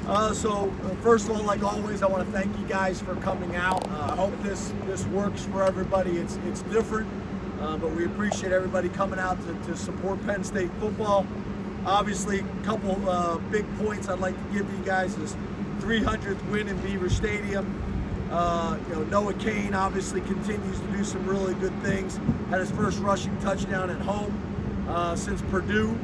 First of all, like always, I want to thank you guys for coming out. I hope this works for everybody. It's different, but we appreciate everybody coming out to support Penn State football. Obviously, a couple big points I'd like to give to you guys is 300th win in Beaver Stadium. Noah Kane obviously continues to do some really good things. Had his first rushing touchdown at home since Purdue.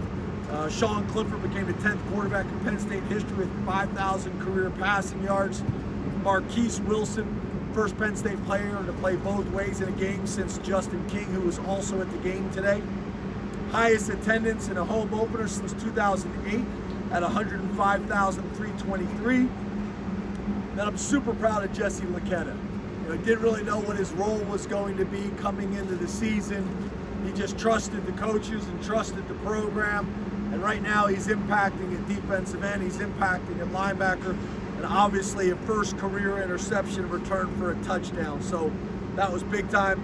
Sean Clifford became the 10th quarterback in Penn State history with 5,000 career passing yards. Marquise Wilson, first Penn State player to play both ways in a game since Justin King, who was also at the game today. Highest attendance in a home opener since 2008 at 105,323. Then I'm super proud of Jesse Luketa. He didn't really know what his role was going to be coming into the season. He just trusted the coaches and trusted the program. And right now he's impacting at defensive end, he's impacting at linebacker, and obviously a first career interception return for a touchdown. So that was big time.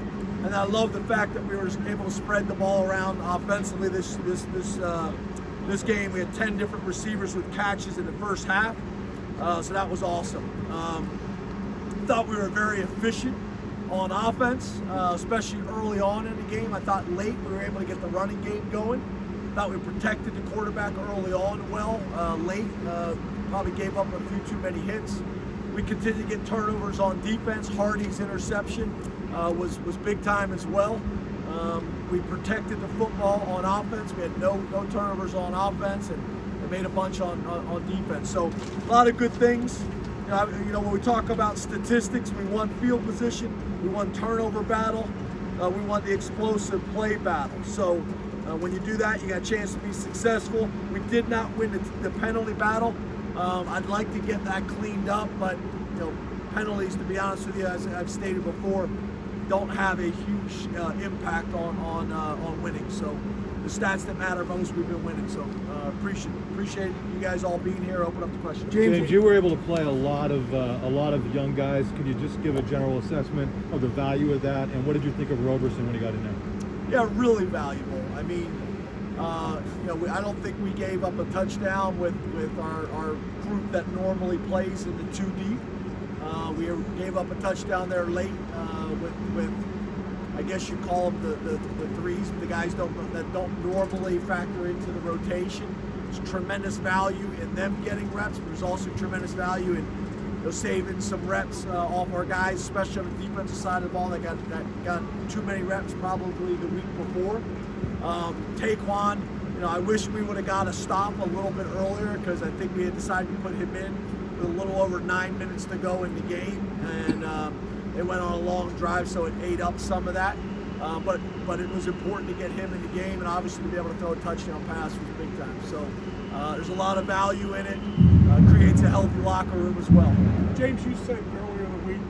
And I love the fact that we were able to spread the ball around offensively this game. We had 10 different receivers with catches in the first half, so that was awesome. Thought we were very efficient on offense, especially early on in the game. I thought late we were able to get the running game going. Thought we protected the quarterback early on well. Late, probably gave up a few too many hits. We continued to get turnovers on defense. Hardy's interception was big time as well. We protected the football on offense. We had no turnovers on offense, and made a bunch on defense. So a lot of good things. When we talk about statistics, we won field position, we won turnover battle, we won the explosive play battle. So when you do that, you got a chance to be successful. We did not win the penalty battle. I'd like to get that cleaned up, but penalties, to be honest with you, as I've stated before, don't have a huge impact on winning. So the stats that matter most, we've been winning. So appreciate you guys all being here. Open up the questions. James, you were able to play a lot of young guys. Could you just give a general assessment of the value of that, and what did you think of Roberson when he got in there? Yeah, really valuable. I mean, I don't think we gave up a touchdown with our group that normally plays in the 2 deep. We gave up a touchdown there late with I guess you call them the threes, the guys that don't normally factor into the rotation. There's tremendous value in them getting reps, but there's also tremendous value in saving some reps off our guys, especially on the defensive side of the ball that got too many reps probably the week before. Taquan, I wish we would have got a stop a little bit earlier, because I think we had decided to put him in with a little over 9 minutes to go in the game, and it went on a long drive, so it ate up some of that. But it was important to get him in the game, and obviously to be able to throw a touchdown pass was big time. So there's a lot of value in it. Creates a healthy locker room as well. James, you said earlier in the week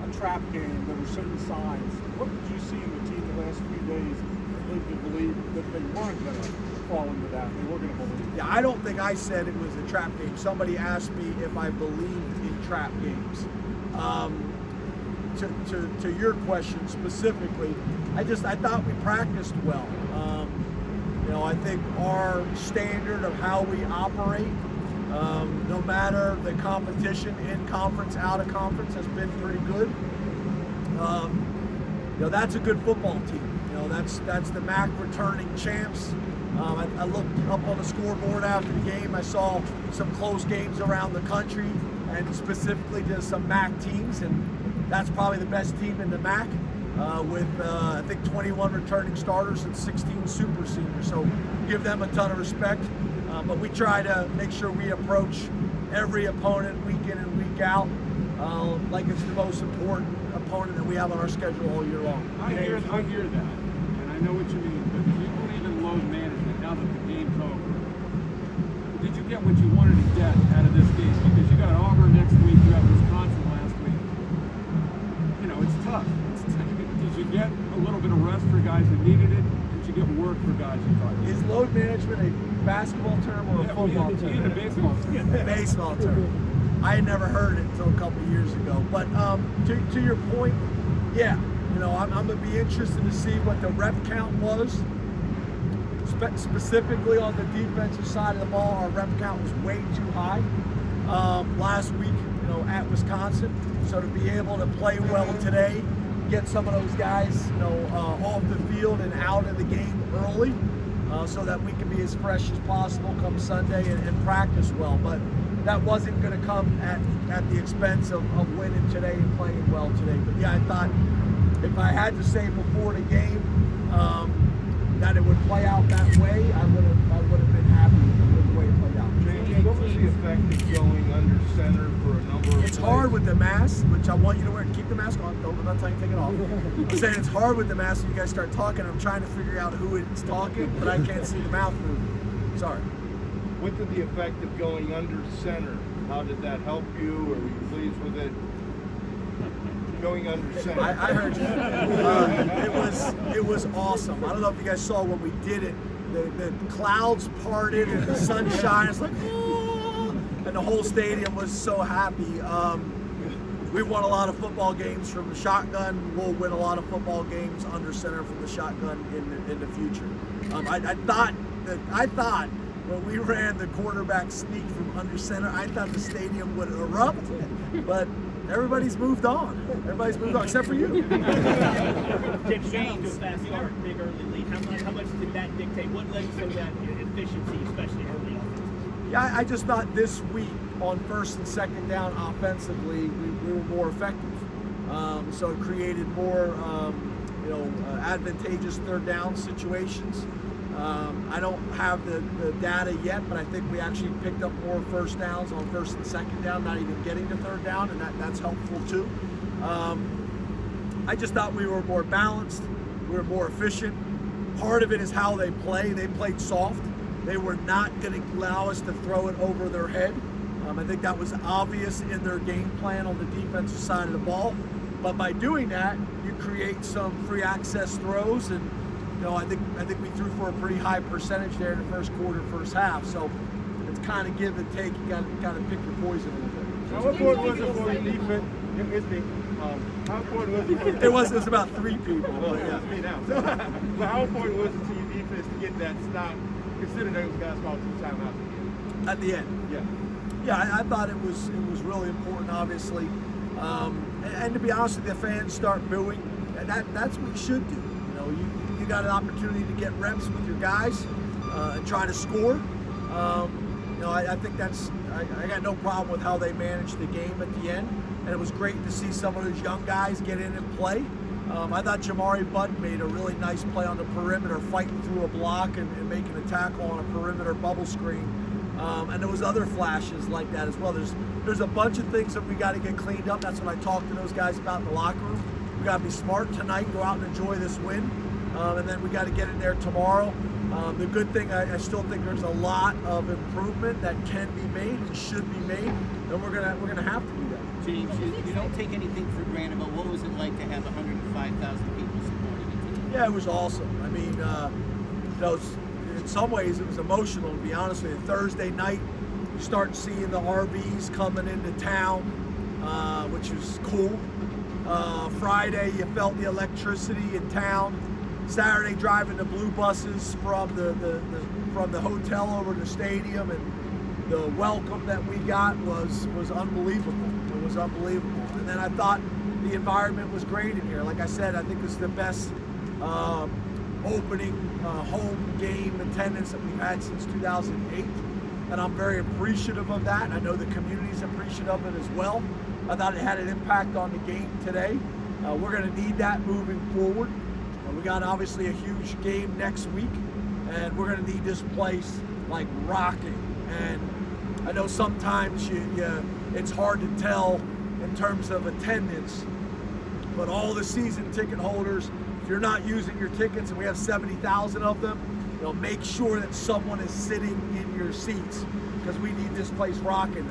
a trap game. There were certain signs. What did you see in the team the last few days that made you believe that they weren't going to fall into that? They were going to believe. Yeah, I don't think I said it was a trap game. Somebody asked me if I believed in trap games. To your question specifically, I thought we practiced well. I think our standard of how we operate, no matter the competition, in conference, out of conference, has been pretty good. That's a good football team. That's the MAC returning champs. I looked up on the scoreboard after the game. I saw some close games around the country, and specifically just some MAC teams, and that's probably the best team in the MAC, with I think 21 returning starters and 16 super seniors. So give them a ton of respect. But we try to make sure we approach every opponent week in and week out like it's the most important opponent that we have on our schedule all year long. I hear that, and I know what you mean, but do you believe in load management now that the game's over? Did you get what you wanted to get out of this game? Because you got Auburn next week, you have Wisconsin last week. It's tough. Did you get a little bit of rest for guys that needed it? Did you get work for guys you thought? Is load management a basketball term or a football term? It's a baseball term. Baseball term. I had never heard it until a couple of years ago. But to your point, yeah, I'm going to be interested to see what the rep count was. Specifically on the defensive side of the ball, our rep count was way too high. last week, at Wisconsin. So to be able to play well today, get some of those guys, off the field and out of the game early, so that we can be as fresh as possible come Sunday and practice well. But that wasn't going to come at the expense of winning today and playing well today. But yeah, I thought if I had to say before the game that it would play out that way, I would have been happy with the way it played out. James, what was the effect of going under center for a number of It's plays? hard with the mask, which I want you to wear. Keep the mask on. I'm not telling you to take it off. I'm saying it's hard with the mask when you guys start talking. I'm trying to figure out who it's talking, but I can't see the mouth moving. Sorry. What did the effect of going under center? How did that help you, or were you pleased with it? Going under center. I heard you. It was awesome. I don't know if you guys saw when we did it. The clouds parted and the sunshine. It's like, oh, and the whole stadium was so happy. We won a lot of football games from the shotgun. We'll win a lot of football games under center from the shotgun in the future. I thought when we ran the quarterback sneak from under center, I thought the stadium would erupt, but everybody's moved on. Everybody's moved on, except for you. James, to a fast start, big early lead. How much did that dictate? What led to that efficiency, especially early on? Yeah, I just thought this week on first and second down offensively, we were more effective. So it created more, advantageous third down situations. I don't have the data yet, but I think we actually picked up more first downs on first and second down, not even getting to third down, and that's helpful too. I just thought we were more balanced, we were more efficient. Part of it is how they play. They played soft. They were not going to allow us to throw it over their head. I think that was obvious in their game plan on the defensive side of the ball. But by doing that, you create some free access throws, and I think we threw for a pretty high percentage there in the first quarter, first half. So it's kind of give and take. You got to pick your poison a little bit. How important was it for your defense? How important was it for It was about 3 people. But yeah. me now. So how important was it to your defense to get that stop, considering those guys called 2 timeouts? At the end. Yeah. Yeah, I thought it was really important, obviously. And to be honest with you, the fans start booing. And that's what you should do. You got an opportunity to get reps with your guys and try to score. I think I got no problem with how they managed the game at the end. And it was great to see some of those young guys get in and play. I thought Jamari Butt made a really nice play on the perimeter, fighting through a block and making a tackle on a perimeter bubble screen. And there was other flashes like that as well. There's a bunch of things that we got to get cleaned up. That's what I talked to those guys about in the locker room. We got to be smart tonight, go out and enjoy this win. And then we got to get in there tomorrow. The good thing, I still think there's a lot of improvement that can be made and should be made, and we're gonna have to do that. James, you don't take anything for granted, but what was it like to have 105,000 people supporting you today? Yeah, it was awesome. I mean, in some ways it was emotional, to be honest with you. Thursday night, you start seeing the RVs coming into town, which was cool. Friday, you felt the electricity in town. Saturday, driving the blue buses from the hotel over to the stadium, and the welcome that we got was unbelievable. It was unbelievable. And then I thought the environment was great in here. Like I said, I think it's the best opening home game attendance that we've had since 2008, and I'm very appreciative of that. I know the community's appreciative of it as well. I thought it had an impact on the game today. We're going to need that moving forward. We got obviously a huge game next week, and we're going to need this place like rocking. And I know sometimes it's hard to tell in terms of attendance, but all the season ticket holders, if you're not using your tickets, and we have 70,000 of them, make sure that someone is sitting in your seats, because we need this place rocking.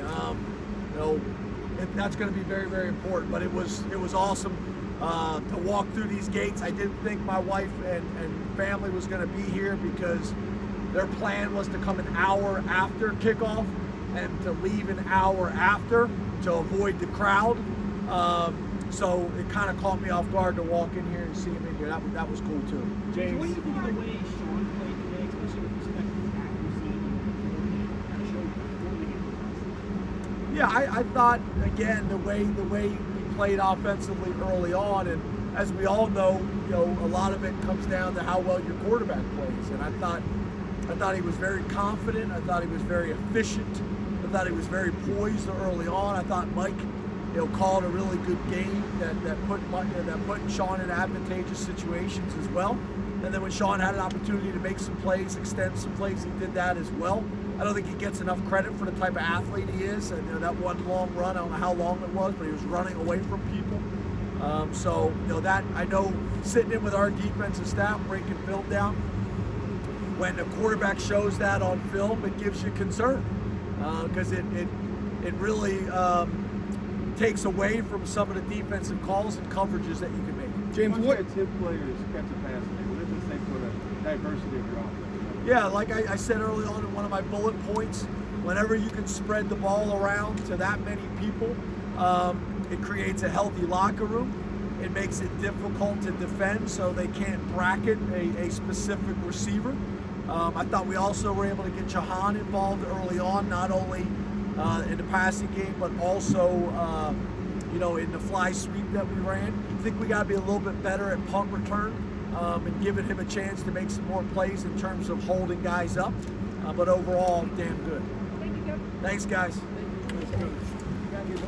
That's going to be very, very important. But it was awesome to walk through these gates. I didn't think my wife and family was going to be here, because their plan was to come an hour after kickoff and to leave an hour after to avoid the crowd. So it kind of caught me off guard to walk in here and see him in here. That was cool too. James, what do you think of the way Sean played today, especially with respect to accuracy and kind of showed Yeah, I thought, again, the way we played offensively early on, and as we all know, a lot of it comes down to how well your quarterback plays. And I thought he was very confident. I thought he was very efficient. I thought he was very poised early on. I thought Mike, called a really good game that put Sean in advantageous situations as well. And then when Sean had an opportunity to make some plays, extend some plays, he did that as well. I don't think he gets enough credit for the type of athlete he is. And that one long run, I don't know how long it was, but he was running away from people. So that I know, sitting in with our defensive staff, breaking film down, when the quarterback shows that on film, it gives you concern because it really takes away from some of the defensive calls and coverages that you can make. James, what? Tip players catch a pass? What does it say for the diversity of your offense? Yeah, like I said early on in one of my bullet points, whenever you can spread the ball around to that many people, it creates a healthy locker room. It makes it difficult to defend, so they can't bracket a specific receiver. I thought we also were able to get Jahan involved early on, not only in the passing game, but also in the fly sweep that we ran. I think we got to be a little bit better at punt return and giving him a chance to make some more plays in terms of holding guys up. But overall, damn good. Thanks, guys. You got your